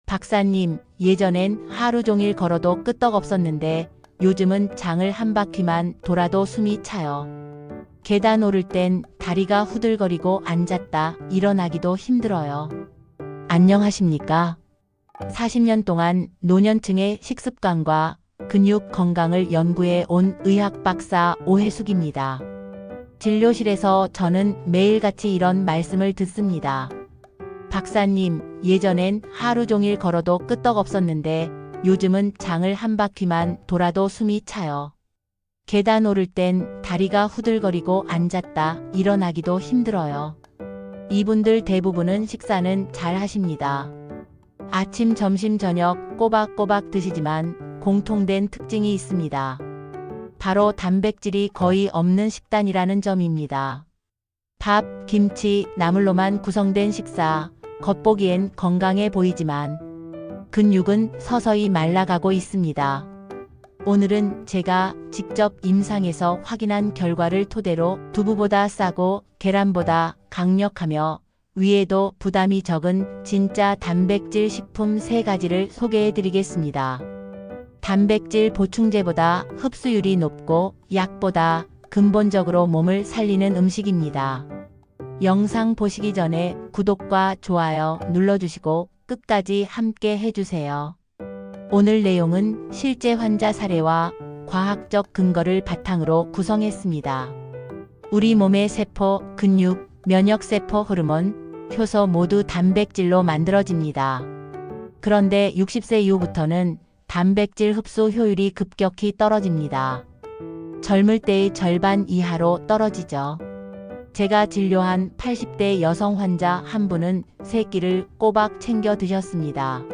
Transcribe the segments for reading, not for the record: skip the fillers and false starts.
박사님, 예전엔 하루 종일 걸어도 끄떡없었는데 요즘은 장을 한 바퀴만 돌아도 숨이 차요. 계단 오를 땐 다리가 후들거리고 앉았다 일어나기도 힘들어요. 안녕하십니까? 40년 동안 노년층의 식습관과 근육 건강을 연구해 온 의학 박사 오해숙입니다. 진료실에서 저는 매일같이 이런 말씀을 듣습니다. 박사님, 예전엔 하루 종일 걸어도 끄떡없었는데 요즘은 장을 한 바퀴만 돌아도 숨이 차요. 계단 오를 땐 다리가 후들거리고 앉았다 일어나기도 힘들어요. 이분들 대부분은 식사는 잘 하십니다. 아침, 점심, 저녁 꼬박꼬박 드시지만 공통된 특징이 있습니다. 바로 단백질이 거의 없는 식단이라는 점입니다. 밥, 김치, 나물로만 구성된 식사, 겉보기엔 건강해 보이지만 근육은 서서히 말라가고 있습니다. 오늘은 제가 직접 임상에서 확인한 결과를 토대로 두부보다 싸고 계란보다 강력하며 위에도 부담이 적은 진짜 단백질 식품 3가지를 소개해 드리겠습니다. 단백질 보충제보다 흡수율이 높고 약보다 근본적으로 몸을 살리는 음식입니다. 영상 보시기 전에 구독과 좋아요 눌러주시고 끝까지 함께 해주세요. 오늘 내용은 실제 환자 사례와 과학적 근거를 바탕으로 구성했습니다. 우리 몸의 세포, 근육, 면역세포, 호르몬, 효소 모두 단백질로 만들어집니다. 그런데 60세 이후부터는 단백질 흡수 효율이 급격히 떨어집니다. 젊을 때의 절반 이하로 떨어지죠. 제가 진료한 80대 여성 환자 한 분은 3끼를 꼬박 챙겨 드셨습니다.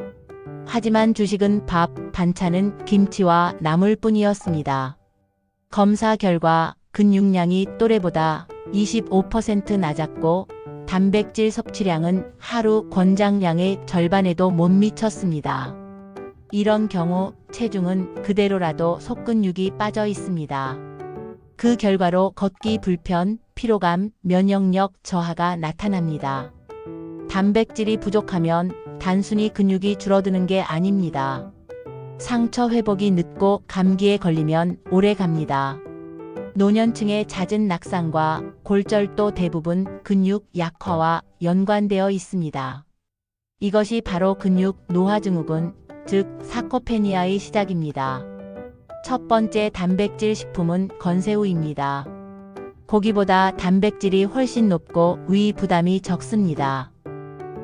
하지만 주식은 밥, 반찬은 김치와 나물뿐이었습니다. 검사 결과 근육량이 또래보다 25% 낮았고 단백질 섭취량은 하루 권장량의 절반에도 못 미쳤습니다. 이런 경우 체중은 그대로라도 속근육이 빠져 있습니다. 그 결과로 걷기 불편, 피로감, 면역력 저하가 나타납니다. 단백질이 부족하면 단순히 근육이 줄어드는 게 아닙니다. 상처 회복이 늦고 감기에 걸리면 오래 갑니다. 노년층의 잦은 낙상과 골절도 대부분 근육 약화와 연관되어 있습니다. 이것이 바로 근육 노화증후군, 즉 사코페니아의 시작입니다. 첫 번째 단백질 식품은 건새우입니다. 고기보다 단백질이 훨씬 높고 위 부담이 적습니다.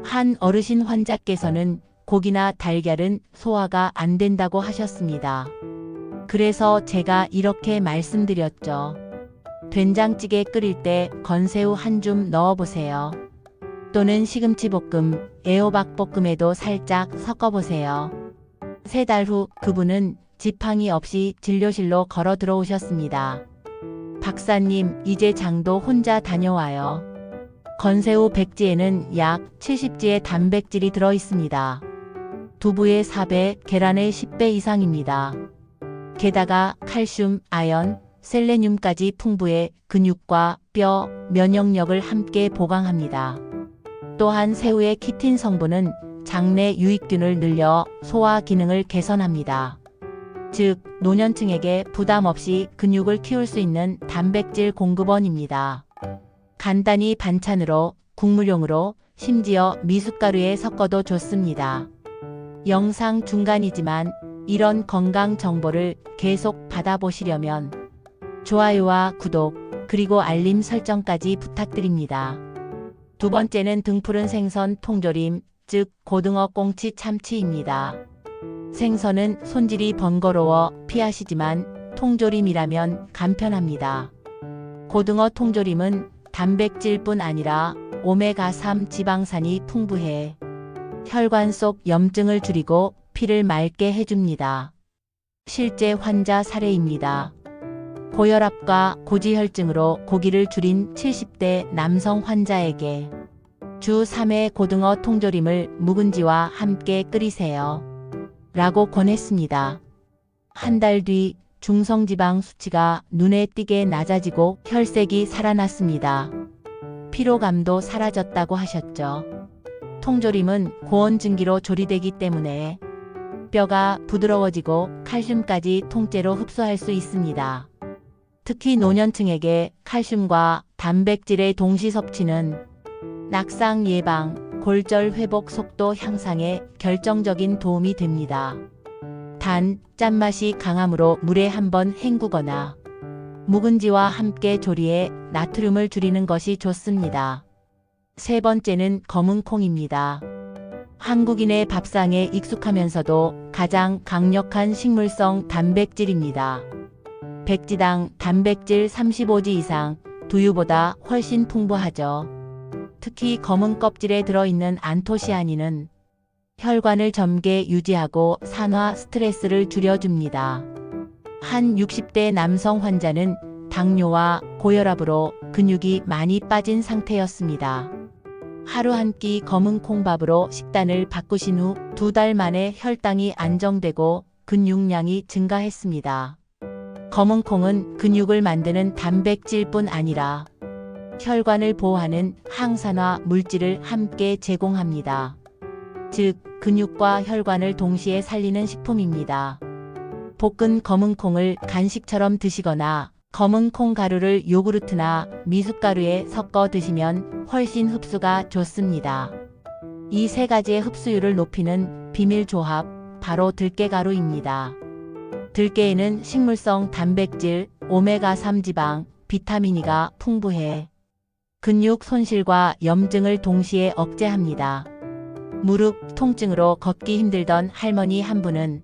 한 어르신 환자께서는 고기나 달걀은 소화가 안 된다고 하셨습니다. 그래서 제가 이렇게 말씀드렸죠. 된장찌개 끓일 때 건새우 한 줌 넣어보세요. 또는 시금치 볶음, 애호박 볶음에도 살짝 섞어보세요. 3달 후 그분은 지팡이 없이 진료실로 걸어 들어오셨습니다. 박사님, 이제 장도 혼자 다녀와요. 건새우 100지에는 약 70지의 단백질이 들어 있습니다. 두부의 4배, 계란의 10배 이상입니다. 게다가 칼슘, 아연, 셀레늄까지 풍부해 근육과 뼈, 면역력을 함께 보강합니다. 또한 새우의 키틴 성분은 장내 유익균을 늘려 소화 기능을 개선합니다. 즉, 노년층에게 부담 없이 근육을 키울 수 있는 단백질 공급원입니다. 간단히 반찬으로, 국물용으로, 심지어 미숫가루에 섞어도 좋습니다. 영상 중간이지만 이런 건강 정보를 계속 받아보시려면 좋아요와 구독, 그리고 알림 설정까지 부탁드립니다. 두 번째는 등푸른 생선 통조림, 즉 고등어 꽁치 참치입니다. 생선은 손질이 번거로워 피하시지만 통조림이라면 간편합니다. 고등어 통조림은 단백질뿐 아니라 오메가3 지방산이 풍부해 혈관 속 염증을 줄이고 피를 맑게 해줍니다. 실제 환자 사례입니다. 고혈압과 고지혈증으로 고기를 줄인 70대 남성 환자에게 주 3회 고등어 통조림을 묵은지와 함께 끓이세요. 라고 권했습니다. 한 달 뒤 중성지방 수치가 눈에 띄게 낮아지고 혈색이 살아났습니다. 피로감도 사라졌다고 하셨죠. 통조림은 고온증기로 조리되기 때문에 뼈가 부드러워지고 칼슘까지 통째로 흡수할 수 있습니다. 특히 노년층에게 칼슘과 단백질의 동시 섭취는 낙상 예방, 골절 회복 속도 향상에 결정적인 도움이 됩니다. 단, 짠맛이 강하므로 물에 한번 헹구거나 묵은지와 함께 조리해 나트륨을 줄이는 것이 좋습니다. 세 번째는 검은 콩입니다. 한국인의 밥상에 익숙하면서도 가장 강력한 식물성 단백질입니다. 백지당 단백질 35지 이상, 두유보다 훨씬 풍부하죠. 특히 검은 껍질에 들어있는 안토시아닌은 혈관을 젊게 유지하고 산화 스트레스를 줄여줍니다. 한 60대 남성 환자는 당뇨와 고혈압으로 근육이 많이 빠진 상태였습니다. 하루 한 끼 검은 콩밥으로 식단을 바꾸신 후 2달 만에 혈당이 안정되고 근육량이 증가했습니다. 검은 콩은 근육을 만드는 단백질뿐 아니라 혈관을 보호하는 항산화 물질을 함께 제공합니다. 즉, 근육과 혈관을 동시에 살리는 식품입니다. 볶은 검은 콩을 간식처럼 드시거나 검은 콩 가루를 요구르트나 미숫가루에 섞어 드시면 훨씬 흡수가 좋습니다. 이 세 가지의 흡수율을 높이는 비밀 조합, 바로 들깨가루입니다. 들깨에는 식물성 단백질, 오메가3 지방, 비타민 E가 풍부해 근육 손실과 염증을 동시에 억제합니다. 무릎 통증으로 걷기 힘들던 할머니 한 분은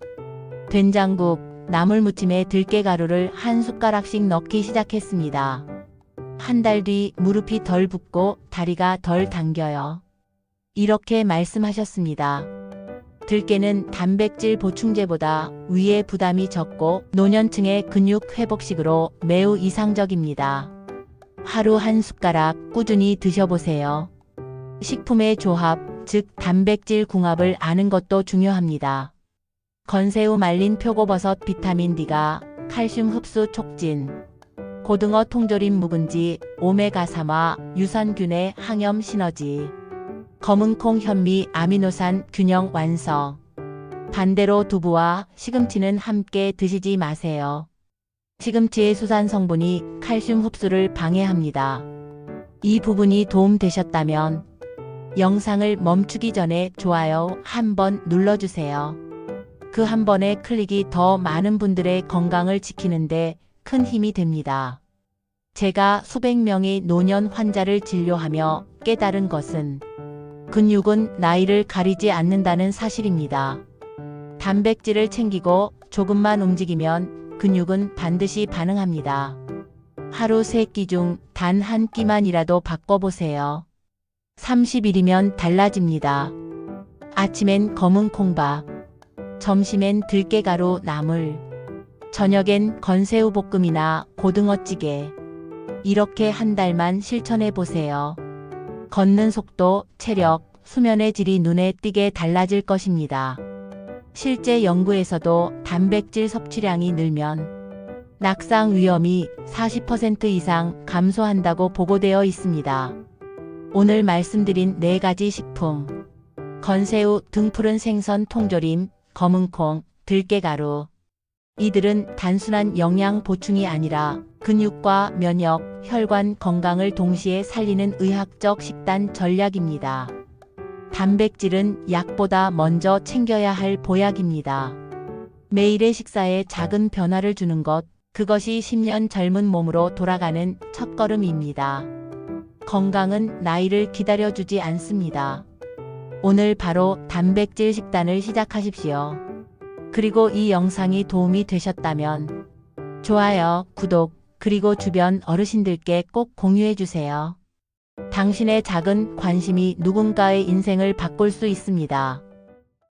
된장국, 나물무침에 들깨가루를 한 숟가락씩 넣기 시작했습니다. 한 달 뒤 무릎이 덜 붓고 다리가 덜 당겨요. 이렇게 말씀하셨습니다. 들깨는 단백질 보충제보다 위에 부담이 적고 노년층의 근육 회복식으로 매우 이상적입니다. 하루 한 숟가락 꾸준히 드셔보세요. 식품의 조합, 즉 단백질 궁합을 아는 것도 중요합니다. 건새우 말린 표고버섯 비타민 D가 칼슘 흡수 촉진, 고등어 통조림 묵은지 오메가3와 유산균의 항염 시너지, 검은콩 현미 아미노산 균형 완성. 반대로 두부와 시금치는 함께 드시지 마세요. 시금치의 수산 성분이 칼슘 흡수를 방해합니다. 이 부분이 도움되셨다면 영상을 멈추기 전에 좋아요 한번 눌러주세요. 그 한 번의 클릭이 더 많은 분들의 건강을 지키는데 큰 힘이 됩니다. 제가 수백 명의 노년 환자를 진료하며 깨달은 것은 근육은 나이를 가리지 않는다는 사실입니다. 단백질을 챙기고 조금만 움직이면 근육은 반드시 반응합니다. 하루 3끼 중 단 한 끼만이라도 바꿔보세요. 30일이면 달라집니다. 아침엔 검은 콩밥, 점심엔 들깨가루 나물, 저녁엔 건새우 볶음이나 고등어찌개. 이렇게 한 달만 실천해 보세요. 걷는 속도, 체력, 수면의 질이 눈에 띄게 달라질 것입니다. 실제 연구에서도 단백질 섭취량이 늘면 낙상 위험이 40% 이상 감소한다고 보고되어 있습니다. 오늘 말씀드린 4가지 식품, 건새우, 등푸른 생선 통조림, 검은콩, 들깨가루. 이들은 단순한 영양 보충이 아니라 근육과 면역, 혈관 건강을 동시에 살리는 의학적 식단 전략입니다. 단백질은 약보다 먼저 챙겨야 할 보약입니다. 매일의 식사에 작은 변화를 주는 것, 그것이 10년 젊은 몸으로 돌아가는 첫걸음입니다. 건강은 나이를 기다려주지 않습니다. 오늘 바로 단백질 식단을 시작하십시오. 그리고 이 영상이 도움이 되셨다면 좋아요, 구독, 그리고 주변 어르신들께 꼭 공유해주세요. 당신의 작은 관심이 누군가의 인생을 바꿀 수 있습니다.